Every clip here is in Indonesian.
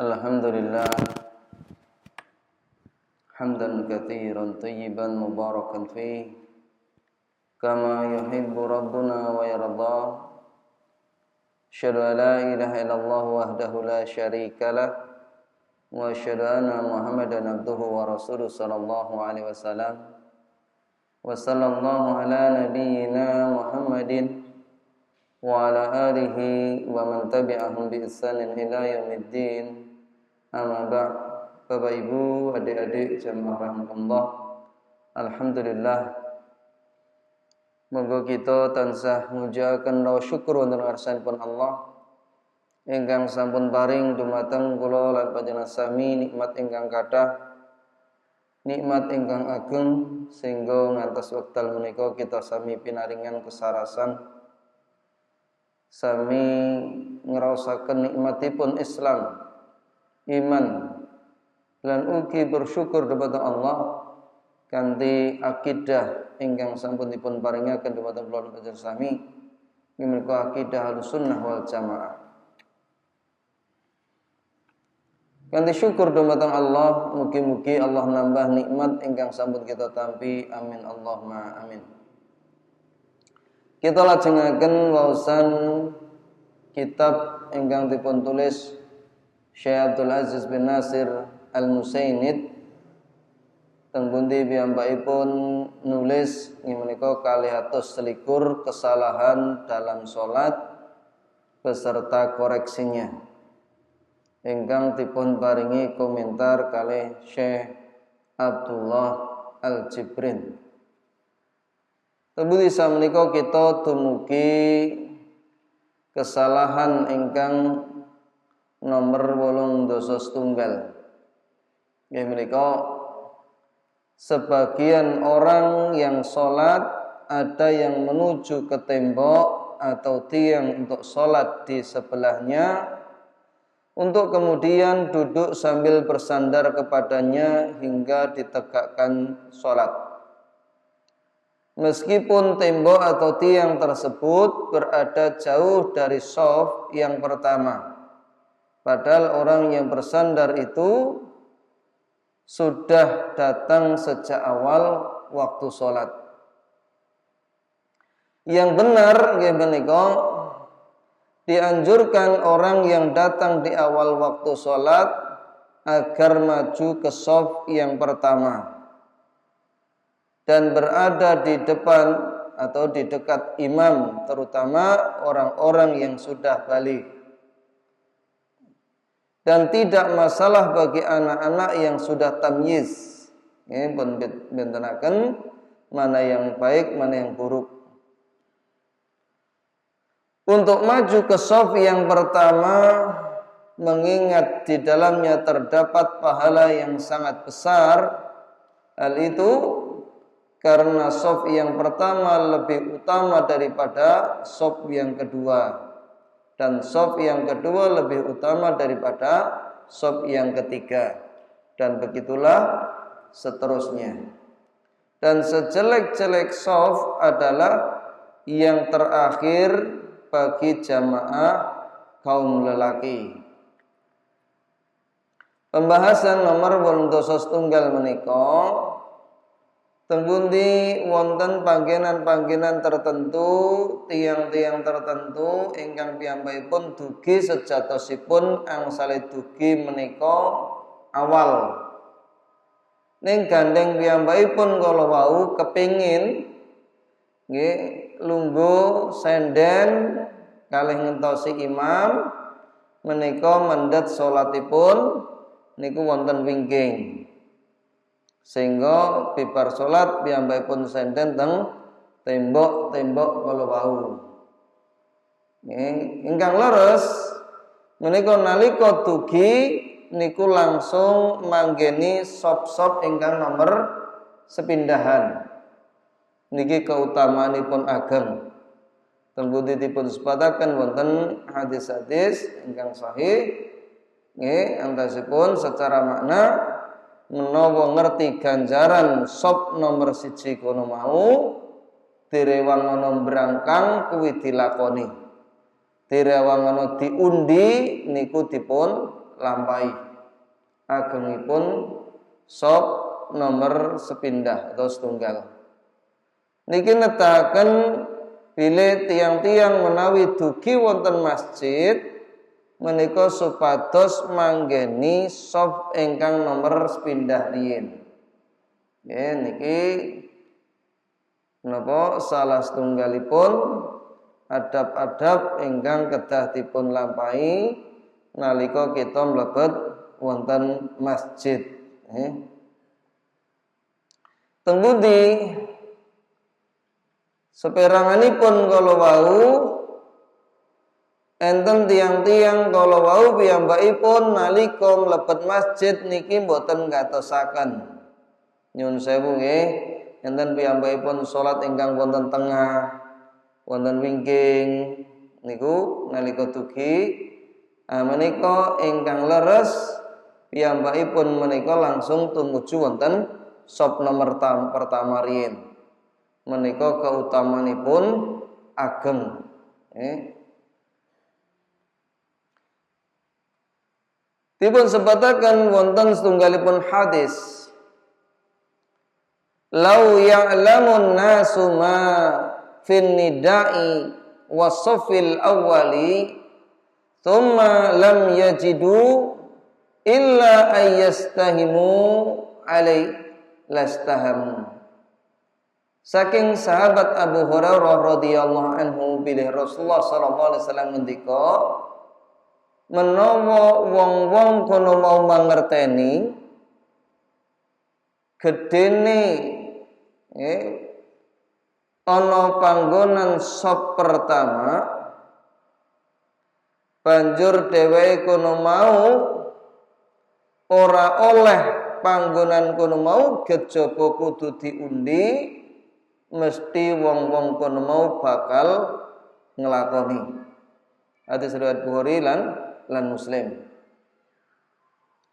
Alhamdulillah hamdan katsiran thayyiban mubarakan fi kama yuhibbu rabbuna wa yarda. Asyhadu an la ilaha illallah wahdahu la syarika lah wa asyhadu anna Muhammadan abduhu wa rasuluhu sallallahu alaihi wasallam. Wa sallallahu ala nabiyyina Muhammadin wa ala alihi wa man tabi'ahum bi ihsanin ila yaumiddin. Amma ba'd. Bapak Ibu, adik-adik jamaah rahmatullah, alhamdulillah monggo kita tansah mujahaken raos syukur wonten ngarsanipun Allah ingkang sampun paring dumateng kula lan panjenengan sami nikmat ingkang kathah, nikmat ingkang ageng sehingga ngantos wekdal menika kita sami pinaringan kesarasan sami ngraosaken nikmatipun Islam, iman, lan ugi bersyukur kepada Allah kanthi akidah ingkang sampun dipun paringaken dumateng kula panjenengan sami menika akidah Ahlussunnah wal Jamaah. Kanthi syukur dumateng Allah, mugi-mugi Allah nambah nikmat ingkang sampun kita tampi. Amin Allahumma amin. Kita lajengaken waosan kitab ingkang dipun tulis Syekh Abdul Aziz bin Nasir Al-Musainid teng pundi piyambakipun nulis menika 221 kesalahan dalam salat beserta koreksinya ingkang dipun paringi komentar kalih Syekh Abdullah Al-Jibrin. Terbudi samenika kita dumugi kesalahan ingkang nomor 8 ya menika sebagian orang yang sholat ada yang menuju ke tembok atau tiang untuk sholat di sebelahnya untuk kemudian duduk sambil bersandar kepadanya hingga ditegakkan sholat. Meskipun tembok atau tiang tersebut berada jauh dari shaf yang pertama, padahal orang yang bersandar itu sudah datang sejak awal waktu sholat. Yang benar menika dianjurkan orang yang datang di awal waktu sholat agar maju ke shaf yang pertama dan berada di depan atau di dekat imam, terutama orang-orang yang sudah baligh. Dan tidak masalah bagi anak-anak yang sudah tamyiz. Ini pun bentenaken mana yang baik, mana yang buruk. Untuk maju ke shaf yang pertama, mengingat di dalamnya terdapat pahala yang sangat besar. Hal itu karena shaf yang pertama lebih utama daripada shaf yang kedua. Dan shaf yang kedua lebih utama daripada shaf yang ketiga. Dan begitulah seterusnya. Dan sejelek-jelek shaf adalah yang terakhir bagi jamaah kaum lelaki. Pembahasan nomor 8 menika teng pundi wonten panggenan-panggenan tertentu, tiang-tiang tertentu ingkang piyambakipun dugi sejatosipun angsale dugi menika awal. Ning gandeng piyambakipun kala wau kepingin nggih lungguh senden kalih ngentosi imam menika mendhet salatipun niku wonten wingking. Sehingga bibar salat piyambakipun senden teng tembok-tembok kala wau. Ingkang leres menika nalika dugi niku langsung manggeni shaf-shaf ingkang nomor sepindahan. Niki keutamaanipun ageng. Teng pundi dipun sebataken wonten hadis-hadis ingkang sahih nggih antasipun secara makna menawa ngerti ganjaran shaf nomor 1 kono mau direwangono brangkang kuwi dilakoni. Direwangono diundi niku dipun lampahi agengipun sop nomor sepindah atau setunggal. Niki netaken bilih tiang-tiang menawi dugi wonten masjid menika supados manggeni sop ingkang nomor sepindah riyin. Nggih niki napa salah setunggalipun adab-adab ingkang kedah dipun lampahi nalika kita mlebet wonten masjid. Tenggudi seperanganipun kala wau enten tiang-tiang kala wau piyambakipun nalika mlebet masjid niki mboten ngatosaken. Nyun sewu nggih, enten piyambakipun salat ingkang wonten tengah, wonten wingking niku nalika dugi menika ingkang leres piyambakipun menika langsung tumuju wonten sop nomor pertama riyin. Menika keutamanipun ageng. Dipun sebataken wonten setunggalipun hadis. Lau ya'lamun nasu ma fin nida'i wasofil awwali thumma lam yajidu illa ayyastahimu alai lastaham. Saking sahabat Abu Hurairah radhiyallahu anhu bilih Rasulullah sallallahu alaihi wasallam ngendika menawa wong-wong kono mau mangerteni gedene ana panggonan sop pertama banjur dheweke kono mau ora oleh panggonan kono mau kejaba kudu diundi mesti wong-wong kono mau bakal nglakoni. Hadis riwayat Bukhari lan Muslim.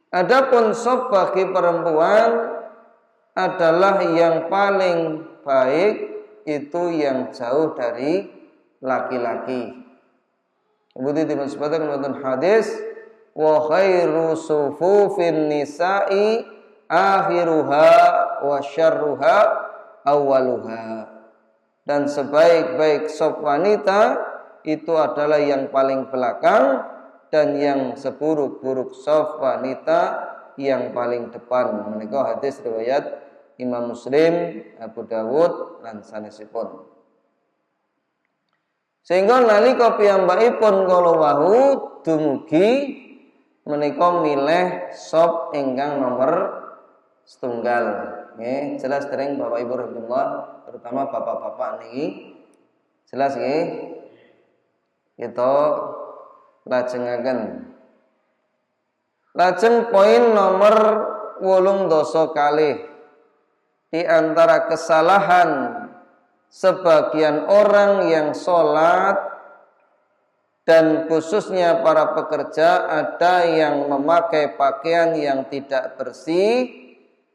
Adapun sop bagi perempuan adalah yang paling baik itu yang jauh dari laki-laki. Kemudian disebutkan dalam hadis wa khairu sufufin nisa'i akhiruha wa syarruha awwaluha. Dan sebaik-baik sop wanita itu adalah yang paling belakang dan yang seburuk-buruk sop wanita yang paling depan. Menika hadis riwayat Imam Muslim, Abu Dawud lan sanesipun. Sehingga nalika piyambakipun kala wau dumugi menika milih sop ingkang nomor setunggal. Nggih, jelas dereng Bapak Ibu rahimahullah, terutama bapak-bapak niki. Jelas nggih? Kita lajengaken. Lajeng poin nomor 18 kalih. Di antara kesalahan sebagian orang yang sholat dan khususnya para pekerja ada yang memakai pakaian yang tidak bersih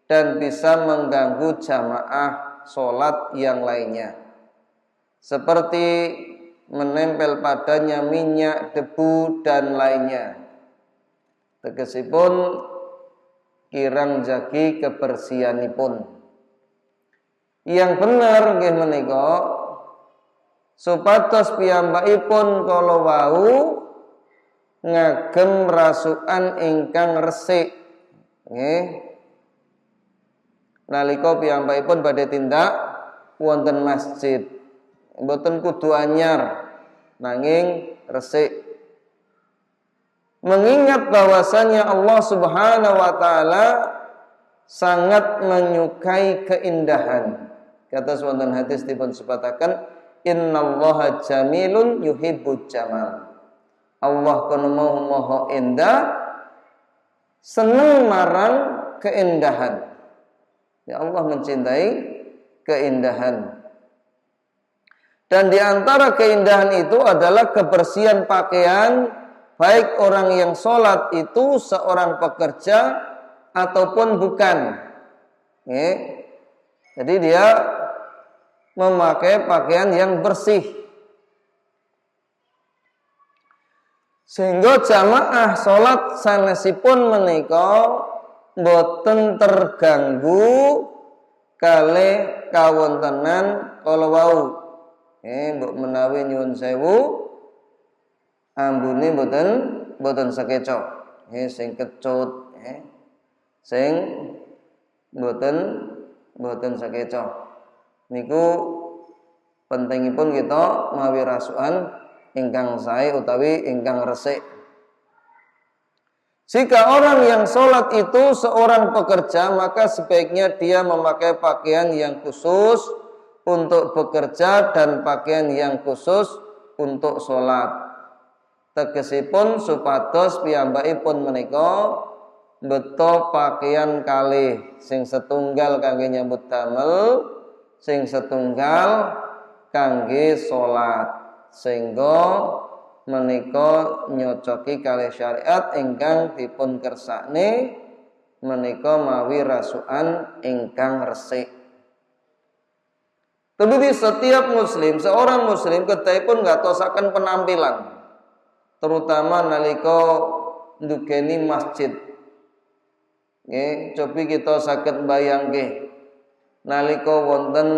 dan bisa mengganggu jamaah sholat yang lainnya, seperti menempel padanya minyak, debu dan lainnya. Tegesipun kirang jagi kebersihanipun. Yang benar nggih menika supados piyambakipun kala wau ngagem rasukan ingkang resik nggih nalika piyambakipun badhe tindak wonten masjid, mboten kudu anyar nanging resik, mengingat bahwasannya Allah Subhanahu wa taala sangat menyukai keindahan. Kata wonten hadis dipun sebataken innallaha jamilun yuhibbul jamal. Allah kono maha indah, seneng marang keindahan. Ya Allah mencintai keindahan. Dan di antara keindahan itu adalah kebersihan pakaian, baik orang yang sholat itu seorang pekerja ataupun bukan. Jadi dia memakai pakaian yang bersih. Sehingga jamaah salat sanesipun menika boten terganggu kalih kawontenan kala wau. Mbok menawi nyuwun sewu ambune boten sakeca. Sing kecut, sing boten sakeca. Niku pentingipun kita mawi rasukan ingkang sae utawi ingkang resik. Jika orang yang sholat itu seorang pekerja, maka sebaiknya dia memakai pakaian yang khusus untuk bekerja dan pakaian yang khusus untuk sholat. Tegesipun supados piyambakipun menika beto pakaian kalih, sing setunggal kangge nyambut damel, sing setunggal kangge sholat. Sehingga menika nyocoki kalih syariat ingkang dipun kersakne menika mawi rasukan ingkang resik. Terbukti setiap muslim, seorang muslim kedahipun ngatosaken penampilan, terutama nalika ndugeni masjid. Nggih, cobi kita saged mbayangke nalika wonten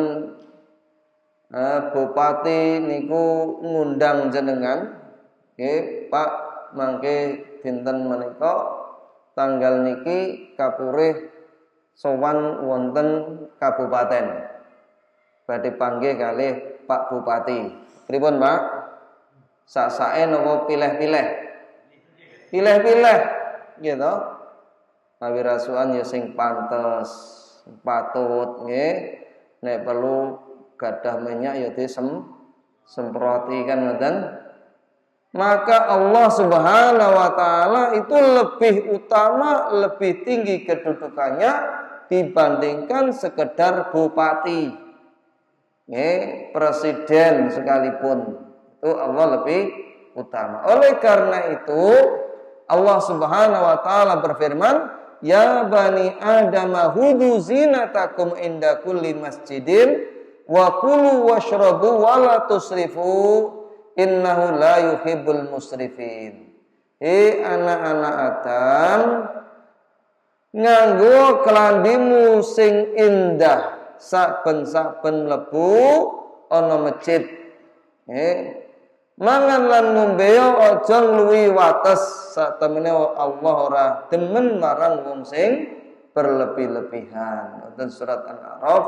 bupati niku ngundang jenengan, nggih Pak, mangke dinten menika tanggal niki kapurih sowan wonten kabupaten. Badhe panggih kalih Pak Bupati. Pripun, Pak? Sak-sake napa pilih-pilih? Pilih-pilih, nggih to. Mawi rasukan ya sing pantes, patut nggih. Nek perlu gadah minyak ya disemproti kan ngoten. Maka Allah Subhanahu wa taala itu lebih utama, lebih tinggi kedudukannya dibandingkan sekedar bupati. Presiden sekalipun itu Allah lebih utama. Oleh karena itu Allah Subhanahu wa taala berfirman, "Ya bani Adam hudu zinatakum inda kulli masjidin wa kulu washrabu wa la tusrifu innahu la yuhibbul musrifin." Anak-anak Adam, nganggo kelambimu sing indah saben-saben mlebu ana masjid. Mangan lan ngombe aja ngluwi wates, satemene Allah ora demen marang wong sing berlebih-lebihan. Wonten surat Al-A'raf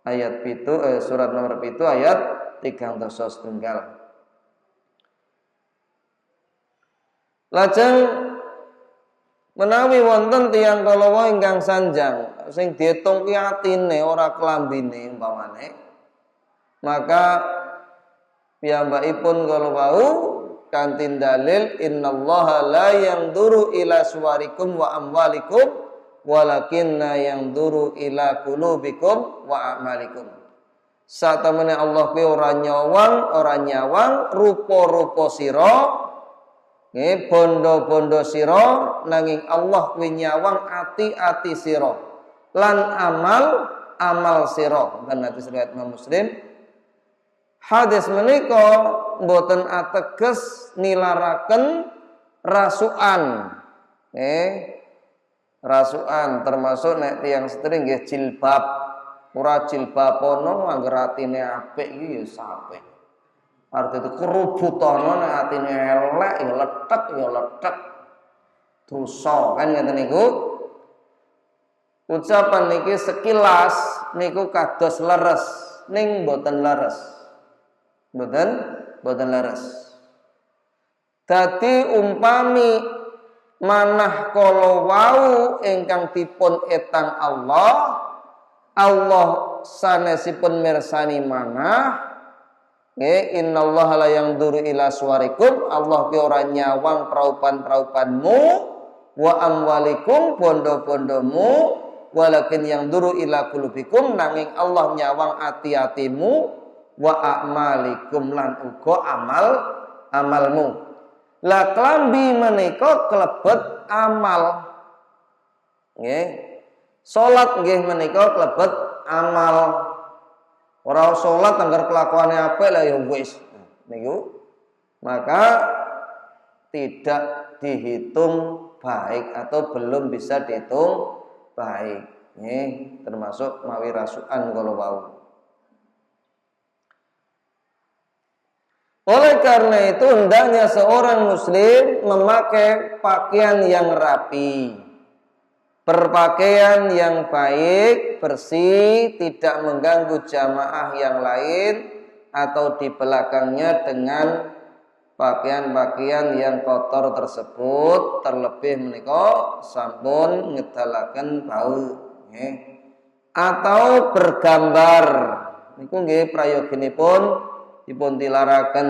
ayat 7 surat nomor 7 ayat 3:1. Lajeng menawi wonten tiyang kalawa ingkang sanjang sing diitung ki atine ora klambine umpamane, maka piyambakipun kala wau kanthi dalil innallaha la yanzuru ila suwarikum wa amwalikum walakinna yanzuru ila qulubikum wa a'malikum. Satemene Allah kuwi ora nyawang rupa-rupa sira, nggih bondo-bondo sira, nanging Allah kuwi nyawang ati-ati sira lan amal sira. Dan hadis riwayat Imam Muslim. Hadis menika mboten ateges nilaraken rasukan. Rasukan termasuk nek tiyang sedherek nggih jilbab. Ora jilbabono angger atine apik iki ya sapek. Arti itu kerubutono nek atine elek ya letek. Dosa kan ngeten niku. Ucapan niki sekilas niku kados leres ning mboten leres. Mboten leres. Dadi umpami manah kala wau ingkang dipun etang Allah sanesipun mirsani manah, nggih innallaha la yanzuru ila suwarikum, Allah ki ora nyawang praupan-praupanmu wa amwalikum bondo-bondomu, walakin yanzuru ila qulubikum, nanging Allah nyawang ati-atimu wa a'malikum lan uga amalmu. Lah klambi menika klebet amal. Nggih. Salat nggih menika klebet amal. Ora salat anggar kelakuane apik lah ya wis. Niku. Maka tidak dihitung baik atau belum bisa dihitung baik. Ini termasuk mawi rasukan kalau wau. Oleh karena itu hendaknya seorang muslim memakai pakaian yang rapi, berpakaian yang baik, bersih, tidak mengganggu jamaah yang lain atau di belakangnya dengan pakaian-pakaian yang kotor tersebut, terlebih menika sampun ngedalaken bau, atau bergambar. Niku nggih prayoginipun dipun tilaraken.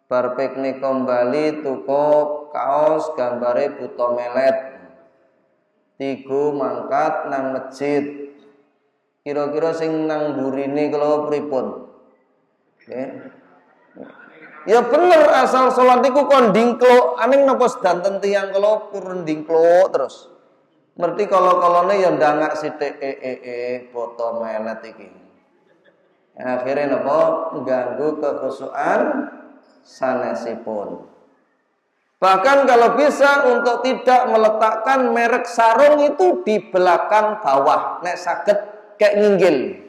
Bar piknik kembali tuku kaos gambare buta melet. Tigo mangkat nang masjid. Kira-kira sing nang burine kala pripun? Ya bener, asal salat niku kon dingkluk, aning napa sedanten tiyang kala purun dingkluk terus. Merti kala-kalane ya ndangak sithik buta melet iki. Akhirnya napa mengganggu kekhusyukan sanesipun. Bahkan kalau bisa untuk tidak meletakkan merek sarung itu di belakang bawah, nek saged kayak nginggil.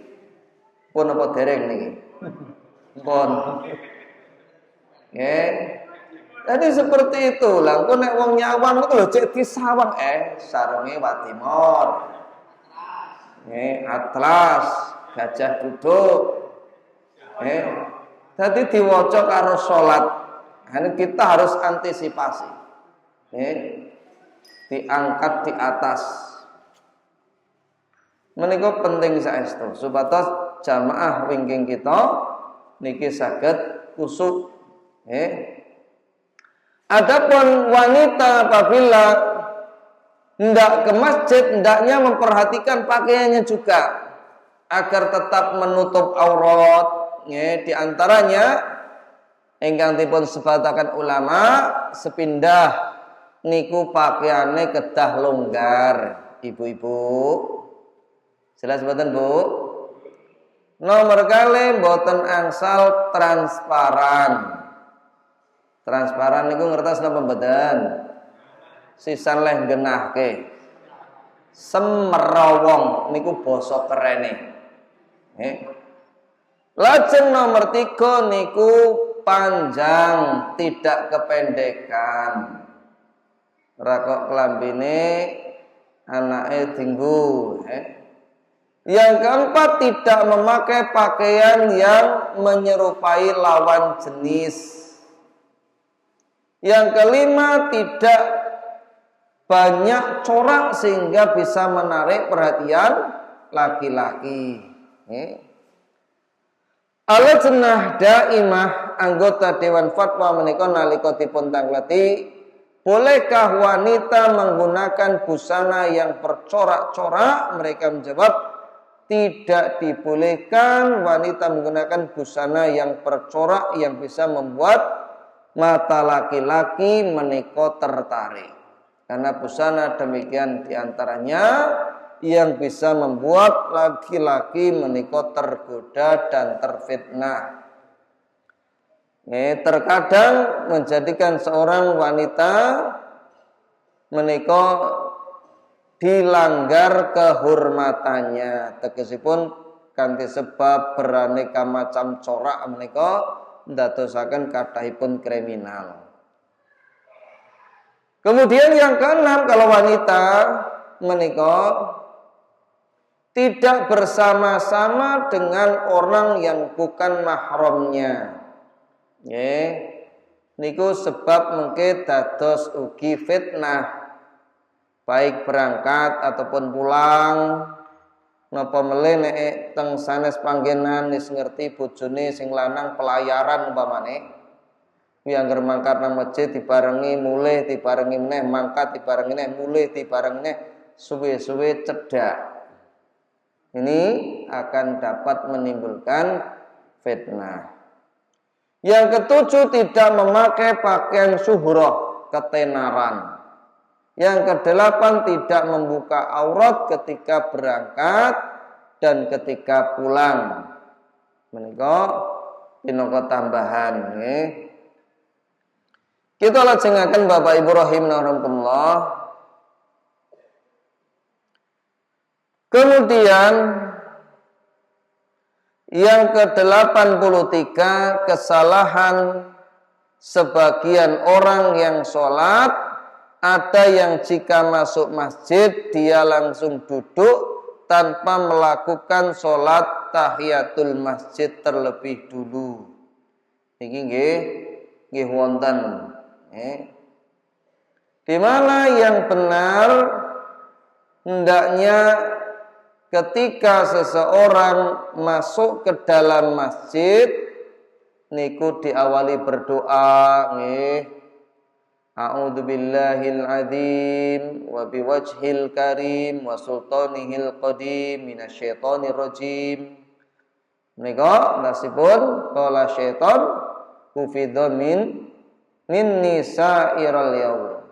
Pun apa dereng niki? Pun. Jadi seperti itu. Lah engko nek wong nyawang iku lho cek disawang sarunge Watimor. Atlas, gajah duduk. Jadi diwaca karo salat. Ini kita harus antisipasi. Diangkat di atas. Menika penting saestu supados jamaah wingking kita niki saged kusuk. Adapun wanita apabila hendak ke masjid, hendaknya memperhatikan pakaiannya juga agar tetap menutup aurat. Di antaranya ingkang dipun sebataken ulama sepindah niku pakaiane kedah longgar, ibu-ibu. Jelas mboten, Bu? Nomor kali mboten angsal transparan. Transparan niku ngertos napa mboten? Sisan leh genahke. Semerawong niku basa kerene. Lajeng nomor 3 niku panjang, tidak kependekan. Rakok kelambine anake dinggo. Yang keempat, tidak memakai pakaian yang menyerupai lawan jenis. Yang kelima, tidak banyak corak sehingga bisa menarik perhatian laki-laki. Al-Lajnah Daimah anggota Dewan Fatwa menika nalika dipun tangleti, bolehkah wanita menggunakan busana yang bercorak-corak? Mereka menjawab, tidak dibolehkan wanita menggunakan busana yang bercorak yang bisa membuat mata laki-laki menika tertarik. Karena busana demikian diantaranya yang bisa membuat laki-laki menika tergoda dan terfitnah. Terkadang menjadikan seorang wanita menika dilanggar kehormatannya. Tegesipun kanthi sebab beraneka macam corak menika ndadosaken kathahipun kriminal. Kemudian yang keenam, kalau wanita menika tidak bersama-sama dengan orang yang bukan mahramnya. Niku sebab mengke dados ugi fitnah, baik berangkat ataupun pulang. Napa melih nek teng sanes panggenan wis ngerti bojone sing lanang pelayaran umpamane. Kuwi angger mangkat nang masjid dibarengi mulih, dibarengi meneh mangkat, dibarengi meneh mulih, dibarengi meneh suwe-suwe cedhak. Ini akan dapat menimbulkan fitnah. Yang ketujuh, tidak memakai pakaian syuhrah, ketenaran. Yang kedelapan, tidak membuka aurat ketika berangkat dan ketika pulang. Menika pinaka tambahan nggih. Kita lajengaken Bapak Ibu rahimakumullah. Kemudian yang ke-83, kesalahan sebagian orang yang sholat, ada yang jika masuk masjid dia langsung duduk tanpa melakukan sholat tahiyatul masjid terlebih dulu. Iki nggih wonten. Di mana yang benar hendaknya ketika seseorang masuk ke dalam masjid niku diawali berdoa nggih. A'udzu billahil azim wa biwajhil karim wa sultanihil qadim minasyaitonir rajim. Menika nasibun qala syaitan kufidha min nisa'iril yaum.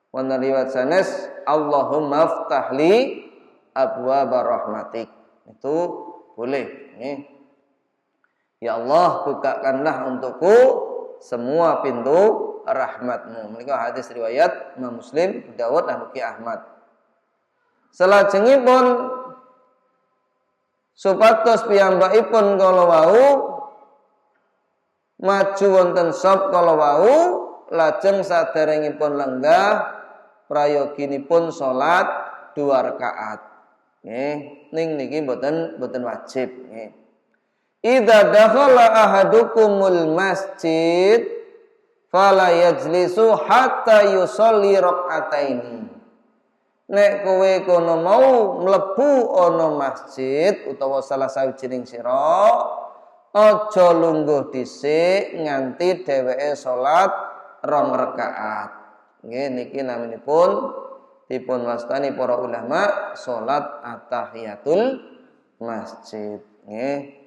Wa riwayat sanes Allahumma aftahli abwaaba rahmatik. Itu boleh nih. Ya Allah, bukakanlah untukku semua pintu rahmatmu. Menika hadis riwayat Imam Muslim, Dawud dan Buki Ahmad. Salajengipun supados piyambakipun kala wau maju wonten shop kala wau, lajeng saderengipun lenggah prayoginipun salat 2 rakaat. Nggih, ning niki mboten wajib nggih. Idza dakhala ahadukumul masjid fala yajlisu hatta yusolli rak'ataini. Nek kowe kono mau mlebu ana masjid utawa salah sawijining sira, aja lungguh dhisik nganti dheweke salat 2 rakaat. Nggih niki naminipun dipun wastani para ulama salat at-tahiyatul masjid. Nggih.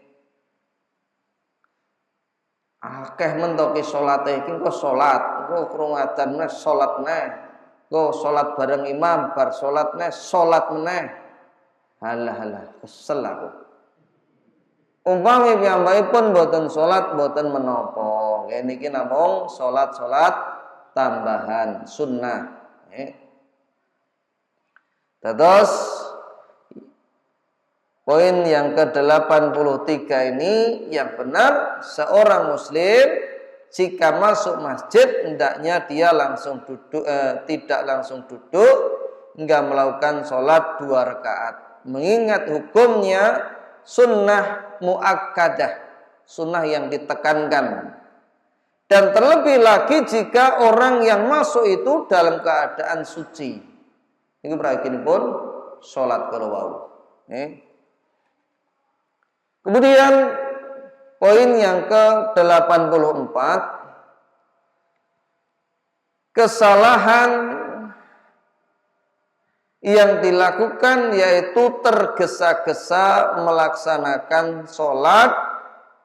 Akeh mentoki salate iki kok salat, kok krungu adzan meneh salat meneh. Kok salat bareng imam, bar salat meneh salat meneh. Halah, kesel aku. Umpami piyambakipun boten salat boten menapa. Nggih niki namung salat-salat tambahan sunnah. Terus poin yang ke-83 ini yang benar, seorang muslim jika masuk masjid hendaknya dia langsung duduk, tidak langsung duduk hingga melakukan sholat 2 rakaat. Mengingat hukumnya sunnah muakkadah, sunnah yang ditekankan. Dan terlebih lagi jika orang yang masuk itu dalam keadaan suci. Ini pun sholat kalau wau. Kemudian poin yang ke-84, kesalahan yang dilakukan yaitu tergesa-gesa melaksanakan sholat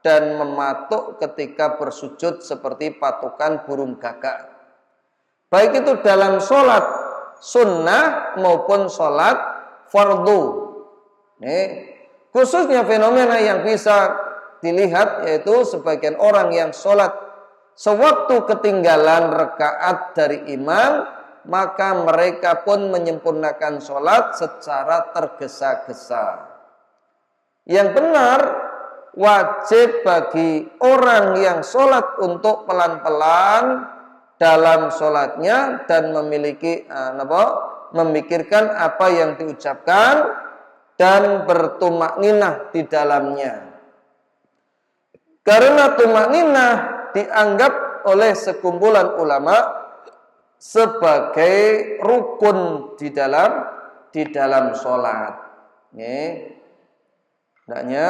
dan mematuk ketika bersujud seperti patukan burung gagak. Baik itu dalam sholat sunnah maupun sholat fardu. Khususnya fenomena yang bisa dilihat yaitu sebagian orang yang sholat sewaktu ketinggalan rakaat dari imam, maka mereka pun menyempurnakan sholat secara tergesa-gesa. Yang benar, wajib bagi orang yang sholat untuk pelan-pelan dalam sholatnya dan memikirkan apa yang diucapkan dan bertumakninah di dalamnya. Karena tumakninah dianggap oleh sekumpulan ulama sebagai rukun di dalam sholat. Hendaknya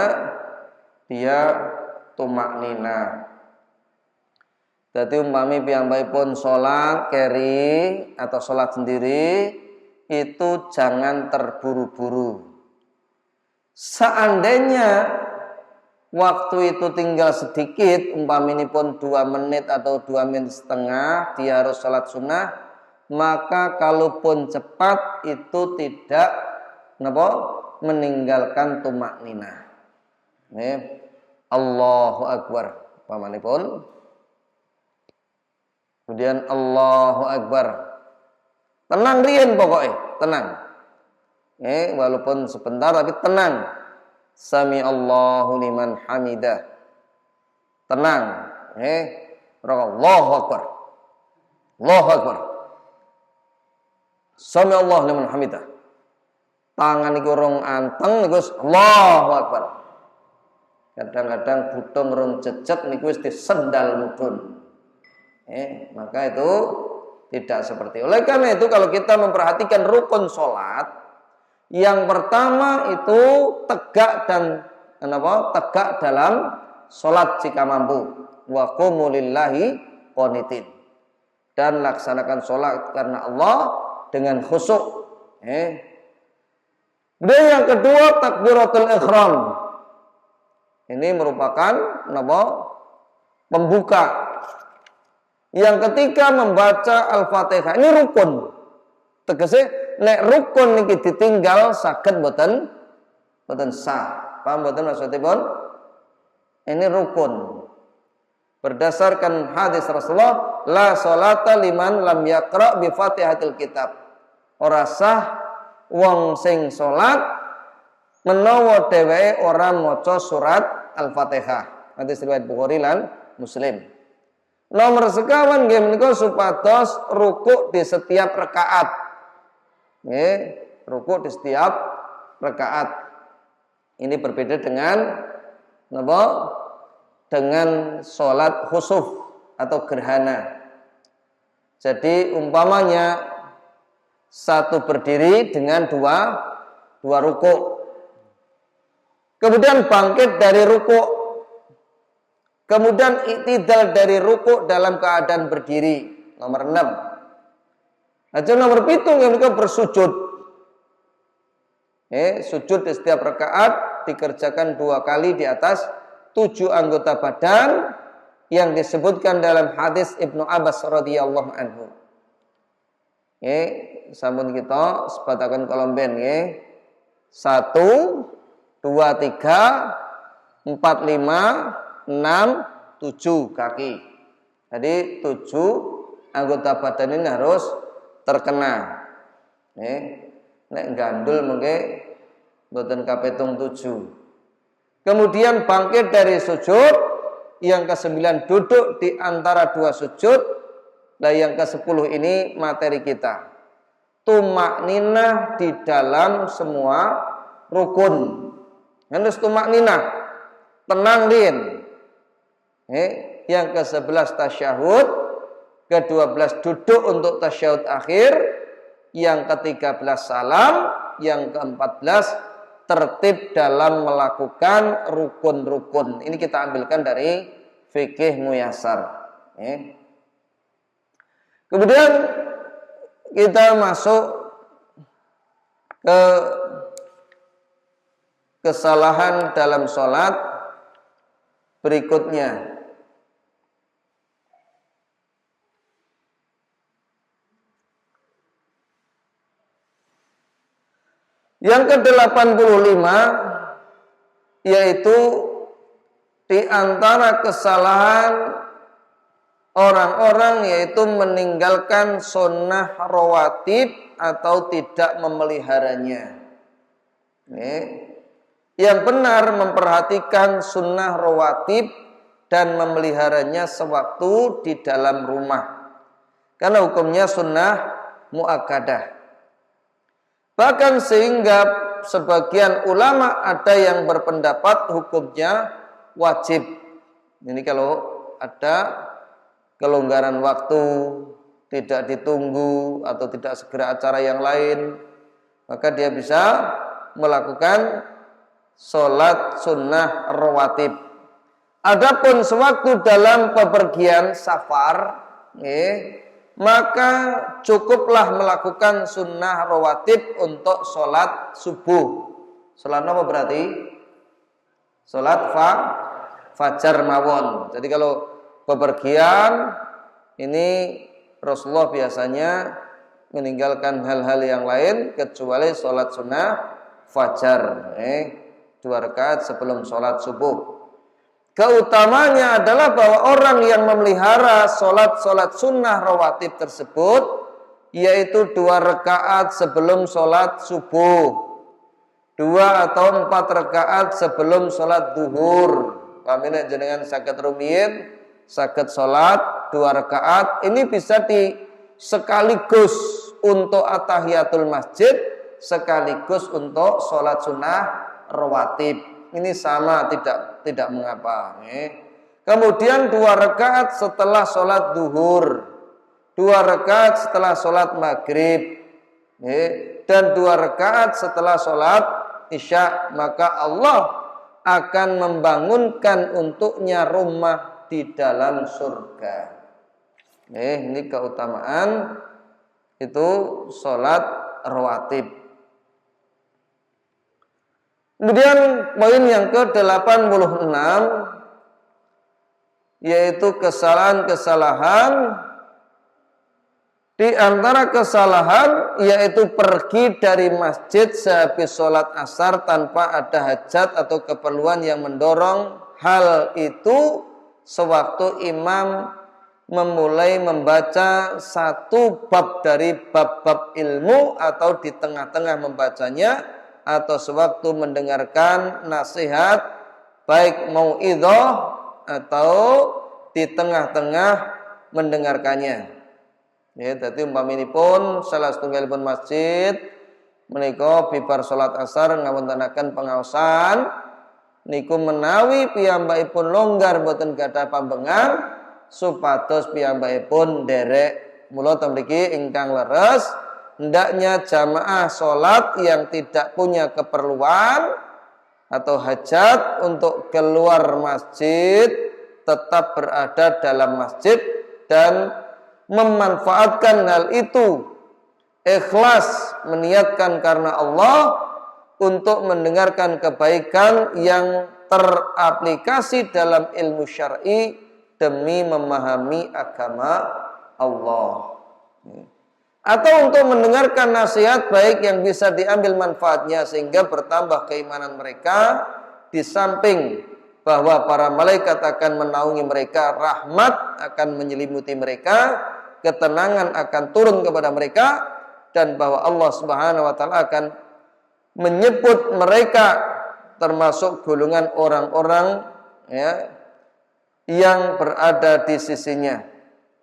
dia tumakninah. Jadi umpami piyambakipun sholat keri atau sholat sendiri itu jangan terburu-buru. Seandainya waktu itu tinggal sedikit, umpaminipun 2 menit atau 2 menit setengah, dia harus sholat sunnah, maka kalaupun cepat itu tidak meninggalkan tumakninah. Allahu Akbar. Pamanipun Kemudian Allahu Akbar. Tenang riyen pokoknya, tenang. Walaupun sebentar tapi tenang. Sami Allahu liman hamidah. Tenang. Allahu Akbar. Allahu Akbar. Sami Allahu liman hamidah. Tangan iku rong anteng niku Allahu Akbar. Kadang-kadang butung rong jejeg niku wis disendal mudhun. Maka itu tidak seperti. Oleh karena itu kalau kita memperhatikan rukun sholat, yang pertama itu tegak dan tegak dalam sholat jika mampu. Wa qumu lillahi qanitin. Dan laksanakan sholat karena Allah dengan khusyuk. Kemudian yang kedua takbiratul ihram. Ini merupakan pembuka. Yang ketiga membaca Al-Fatihah. Ini rukun. Tegese nek rukun niki ditinggal saged boten sah. Paham boten maksudipun? Ini rukun. Berdasarkan hadis Rasulullah, la sholata liman lam yaqra bi Fatihatil kitab. Ora sah wong sing salat menawa dheweke ora maca surat Al-Fatihah. Hadis riwayat Bukhari lan Muslim. Nomor sekawan nggih menika supados rukuk di setiap rakaat. Rukuk di setiap rakaat. Ini berbeda dengan dengan sholat khusuf atau gerhana. Jadi umpamanya satu berdiri dengan dua rukuk. Kemudian bangkit dari rukuk. Kemudian iktidal dari rukuk dalam keadaan berdiri. Nomor 6. Aja nomor 7 yang mereka bersujud. Sujud di setiap rakaat dikerjakan 2 kali di atas 7 anggota badan yang disebutkan dalam hadis Ibnu Abbas radhiyallahu anhu. Sampun kita sebatakan kolomben 1 2 3 4 5 6, 7 kaki. Jadi 7 anggota badan ini harus terkena. Nek gandul mengke mboten kapetung 7. Kemudian bangkit dari sujud, yang ke-9 duduk di antara 2 sujud. Nah yang ke-10 ini materi kita. Tumakninah di dalam semua rukun. Harus tumakninah. Tenang din. Yang ke-11 tasyahud, ke-12 duduk untuk tasyahud akhir, yang ke-13 salam, yang ke-14 tertib dalam melakukan rukun-rukun. Ini kita ambilkan dari fikih Muyassar. Kemudian kita masuk ke kesalahan dalam sholat berikutnya. Yang ke-85 yaitu di antara kesalahan orang-orang yaitu meninggalkan sunnah rawatib atau tidak memeliharanya. Yang benar memperhatikan sunnah rawatib dan memeliharanya sewaktu di dalam rumah. Karena hukumnya sunnah muakkadah. Bahkan sehingga sebagian ulama ada yang berpendapat hukumnya wajib. Ini kalau ada kelonggaran waktu, tidak ditunggu atau tidak segera acara yang lain, maka dia bisa melakukan sholat sunnah rawatib. Adapun sewaktu dalam bepergian safar, maka cukuplah melakukan sunnah rawatib untuk sholat subuh. Sholat apa berarti? Sholat fajar mawon. Jadi kalau bepergian ini Rasulullah biasanya meninggalkan hal-hal yang lain kecuali sholat sunnah fajar. 2 rakaat sebelum sholat subuh. Keutamanya adalah bahwa orang yang memelihara solat sunnah rawatib tersebut, yaitu 2 rakaat sebelum solat subuh, 2 atau 4 rakaat sebelum solat duhur. Pamina jenengan saged rumiyin, saged solat 2 rakaat. Ini bisa sekaligus untuk atahiyatul masjid, sekaligus untuk solat sunnah rawatib. Ini sama, tidak mengapa. Kemudian 2 rakaat setelah sholat duhur, 2 rakaat setelah sholat maghrib, dan 2 rakaat setelah sholat isya. Maka Allah akan membangunkan untuknya rumah di dalam surga. Ini keutamaan itu sholat rawatib. Kemudian poin yang ke-86, yaitu kesalahan-kesalahan. Di antara kesalahan yaitu pergi dari masjid sehabis sholat asar tanpa ada hajat atau keperluan yang mendorong. Hal itu sewaktu imam memulai membaca satu bab dari bab-bab ilmu, atau di tengah-tengah membacanya, atau sewaktu mendengarkan nasihat baik mauidhah atau di tengah-tengah mendengarkannya. Ya, dadi umpaminipun salah setunggalipun masjid menika bibar salat asar ngawontenaken pengaosan, niku menawi piyambakipun longgar boten gadah pambengan supados piyambakipun nderek. Mula teng mriki ingkang leres, hendaknya jamaah sholat yang tidak punya keperluan atau hajat untuk keluar masjid tetap berada dalam masjid dan memanfaatkan hal itu, ikhlas meniatkan karena Allah untuk mendengarkan kebaikan yang teraplikasi dalam ilmu syar'i demi memahami agama Allah. Atau untuk mendengarkan nasihat baik yang bisa diambil manfaatnya sehingga bertambah keimanan mereka, di samping bahwa para malaikat akan menaungi mereka, rahmat akan menyelimuti mereka, ketenangan akan turun kepada mereka, dan bahwa Allah Subhanahu wa taala akan menyebut mereka termasuk golongan orang-orang yang berada di sisinya.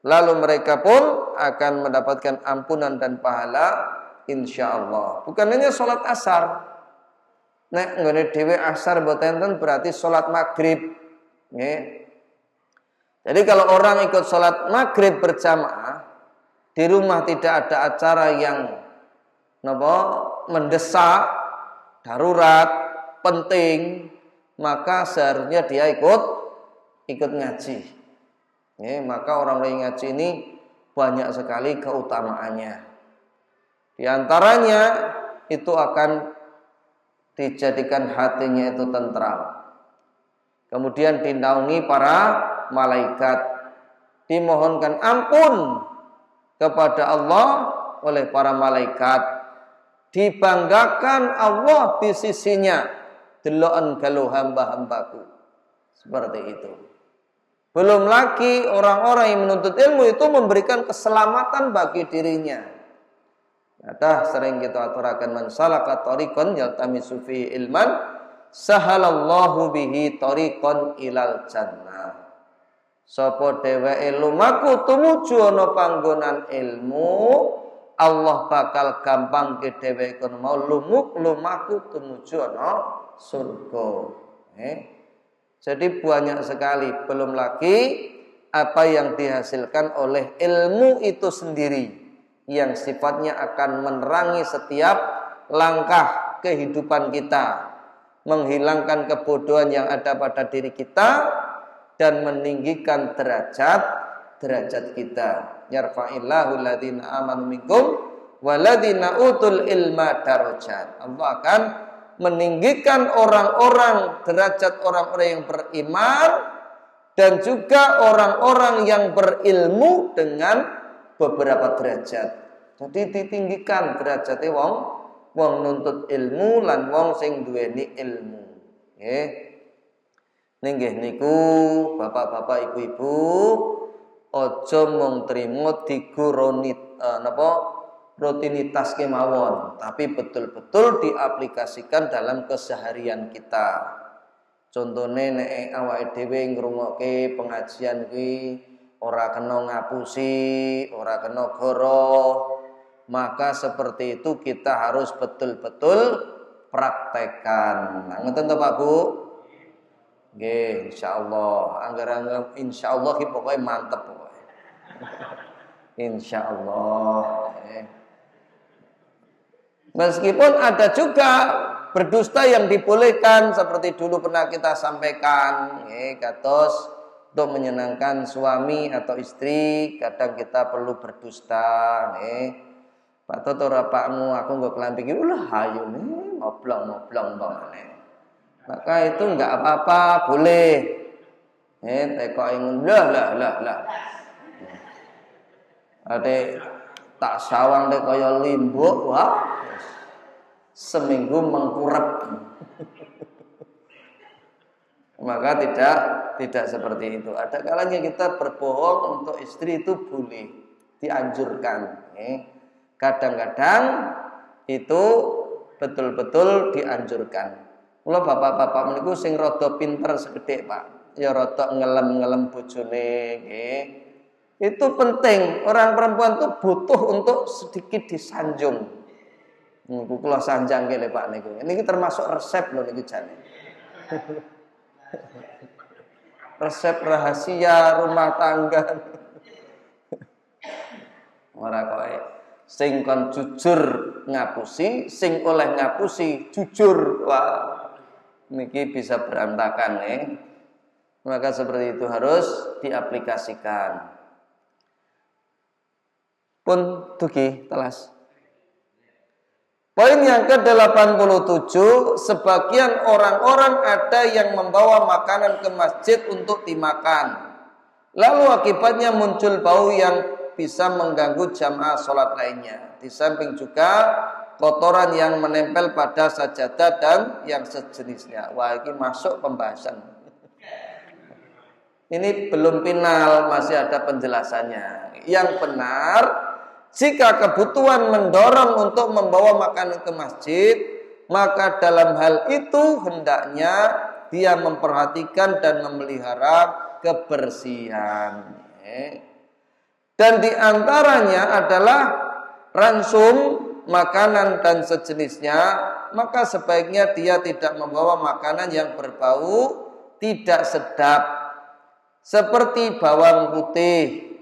Lalu mereka pun akan mendapatkan ampunan dan pahala insyaallah. Bukan hanya sholat asar. Nek nggone dhewe asar mboten berarti sholat maghrib. Jadi kalau orang ikut sholat maghrib berjamaah, di rumah tidak ada acara yang mendesak, darurat, penting, maka seharusnya dia ikut ngaji. Maka orang yang ngaji ini banyak sekali keutamaannya. Di antaranya itu akan dijadikan hatinya itu tentram. Kemudian dinaungi para malaikat, dimohonkan ampun kepada Allah oleh para malaikat, dibanggakan Allah di sisinya, deloken galuh hamba-hambaku. Seperti itu. Belum lagi orang-orang yang menuntut ilmu itu memberikan keselamatan bagi dirinya. Kata sering kita aturakan, man salaka tariqan yaltamisu fihi ilman sahalallahu bihi tariqan ilal jannah. Sapa dheweke lumaku tumuju ana panggonan ilmu, Allah bakal gampang ke dheweke mau lumaku tumuju ana surga. Jadi banyak sekali, belum lagi apa yang dihasilkan oleh ilmu itu sendiri yang sifatnya akan menerangi setiap langkah kehidupan kita, menghilangkan kebodohan yang ada pada diri kita dan meninggikan derajat kita. Yarfa'illahu alladziina aamanu minkum walladziina utul ilma darajat. Allah akan meninggikan derajat orang-orang yang beriman dan juga orang-orang yang berilmu dengan beberapa derajat. Jadi ditinggikan derajate wong nuntut ilmu lan wong sing duweni ilmu. Nggih niku bapak-bapak ibu-ibu aja mung trimo diguronit rutinitas kemawon, tapi betul-betul diaplikasikan dalam keseharian kita. Contohnya nek awake dhewe ngrungokke pengajian kuwi ora kena ngapusi, ora kena goroh, maka seperti itu kita harus betul-betul praktekkan. Nah, ngoten to Pak Bu? Nggih, insyaallah. Angger insyaallah ki pokoke mantep pokoke. Insyaallah. Meskipun ada juga berdusta yang dibolehkan seperti dulu pernah kita sampaikan, kados untuk menyenangkan suami atau istri kadang kita perlu berdusta, Pak Toto rapakmu aku nggak kelambi iki ulah hayu nih ngoblong bangane. Maka itu enggak apa-apa, boleh. Teko ingun lah. Ade tak sawang dek kaya limbuk, wah. Seminggu mengkurep. Maka tidak seperti itu. Ada kalanya kita berbohong untuk istri itu boleh, dianjurkan. Kadang-kadang itu betul-betul dianjurkan. Mula bapak-bapak meniku sing rada pinter sekedhik, Pak. Ya rada ngelem-ngelem bojone, nggih. Itu penting. Orang perempuan itu butuh untuk sedikit disanjung. Niku kula sanjang kene Pak niku. Niki termasuk resep lho niki jane. Resep rahasia rumah tangga. Ora koe sing kon jujur ngapusi, sing oleh ngapusi jujur. Wah, niki bisa berantakan Maka seperti itu harus diaplikasikan. Pun dugi telas. Poin yang ke-87, sebagian orang-orang ada yang membawa makanan ke masjid untuk dimakan. Lalu akibatnya muncul bau yang bisa mengganggu jamaah sholat lainnya. Di samping juga kotoran yang menempel pada sajadah dan yang sejenisnya. Wah, ini masuk pembahasan. Ini belum final, masih ada penjelasannya. Yang benar, jika kebutuhan mendorong untuk membawa makanan ke masjid, maka dalam hal itu hendaknya dia memperhatikan dan memelihara kebersihan. Dan diantaranya adalah ransum, makanan dan sejenisnya, maka sebaiknya dia tidak membawa makanan yang berbau tidak sedap, seperti bawang putih,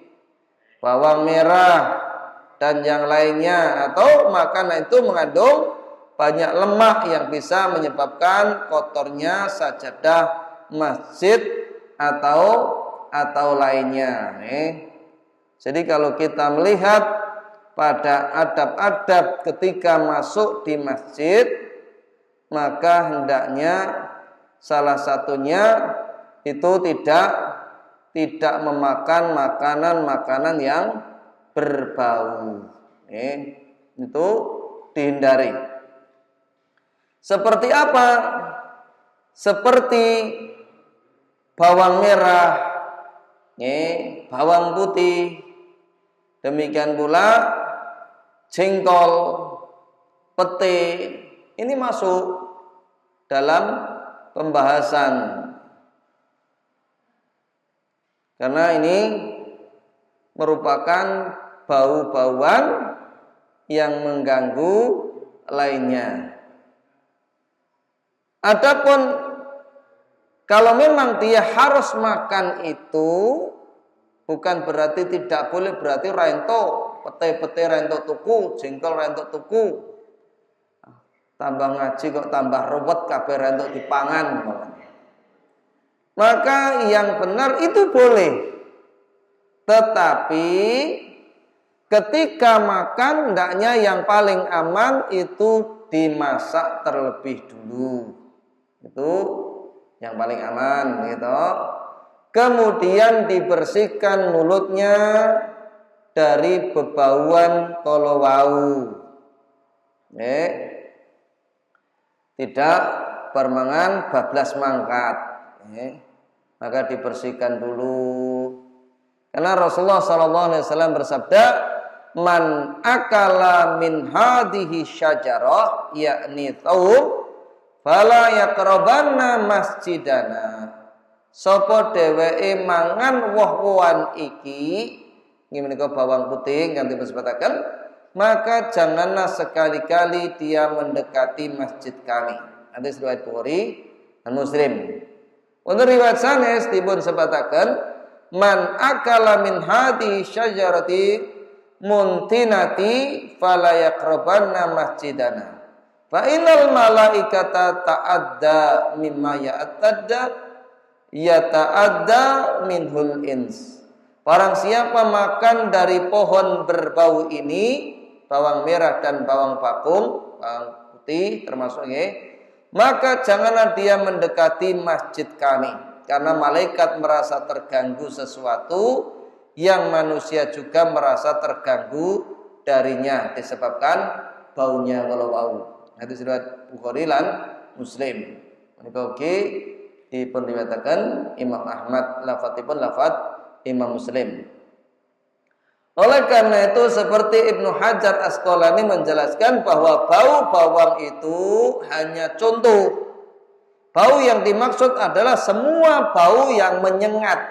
bawang merah, dan yang lainnya, atau makanan itu mengandung banyak lemak yang bisa menyebabkan kotornya sajadah masjid atau lainnya. Jadi kalau kita melihat pada adab-adab ketika masuk di masjid, maka hendaknya salah satunya itu tidak memakan makanan-makanan yang berbau. Itu dihindari. Seperti apa? Seperti bawang merah, bawang putih, demikian pula jengkol, pete. Ini masuk dalam pembahasan. Karena ini merupakan bau-bauan yang mengganggu lainnya. Adapun kalau memang dia harus makan itu, bukan berarti tidak boleh, berarti rento, pete-pete rento tuku, jengkol rento tuku. Tambah ngaji kok tambah ruwet kabeh rento dipangan. Maka yang benar itu boleh. Tetapi ketika makan hendaknya yang paling aman itu dimasak terlebih dulu. Itu yang paling aman gitu. Kemudian dibersihkan mulutnya dari bebauan kolowau. Tidak bermangan bablas mangkat. maka dibersihkan dulu. Karena Rasulullah SAW bersabda, man akala min hadhihi syajarah, yakni thawb, fala yaqrabanna masjidana. Sapa dheweke mangan woh-wohan iki, nggih menika bawang putih kanthi disebutaken, maka janganlah sekali-kali dia mendekati masjid kami. Hadis riwayat Bukhari dan Muslim. Untuk riwayat sanes dipun sebataken, man akala min hadhihi syajarati muntinati fala yaqrabanna masjidana. Fa innal malaikata ta'adda mimma yata'adda minhul ins. Barang siapa makan dari pohon berbau ini, bawang merah dan bawang bakung, bawang putih termasuk maka janganlah dia mendekati masjid kami, karena malaikat merasa terganggu sesuatu yang manusia juga merasa terganggu darinya disebabkan baunya kalau bau. Hadis riwayat Bukhari lan Muslim. Menika dipun riwayataken Imam Ahmad, lafadzipun lafadz Imam Muslim. Oleh karena itu seperti Ibnu Hajar Asqalani menjelaskan bahwa bau bawang itu hanya contoh. Bau yang dimaksud adalah semua bau yang menyengat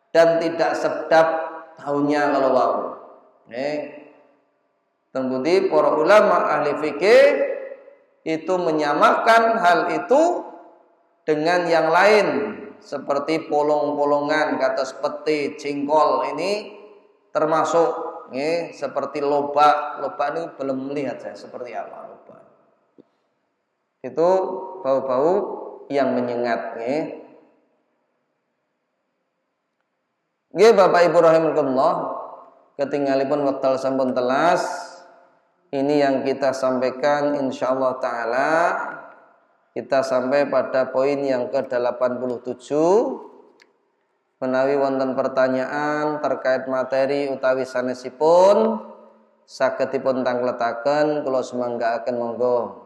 dan tidak sedap baunya kalau bau. Terbukti para ulama ahli fikih itu menyamakan hal itu dengan yang lain seperti polong-polongan, kata pete, jengkol ini termasuk seperti loba. Loba ini belum melihat saya seperti apa loba. Itu bau-bau yang menyengat. Bapak Ibu rahimakumullah, ketinggalipun wekdal sampun telas. Ini yang kita sampaikan insyaallah taala. Kita sampai pada poin yang ke-87. Menawi wonten pertanyaan terkait materi utawi sanesipun saged dipun tangletaken, kula semanggaaken monggo.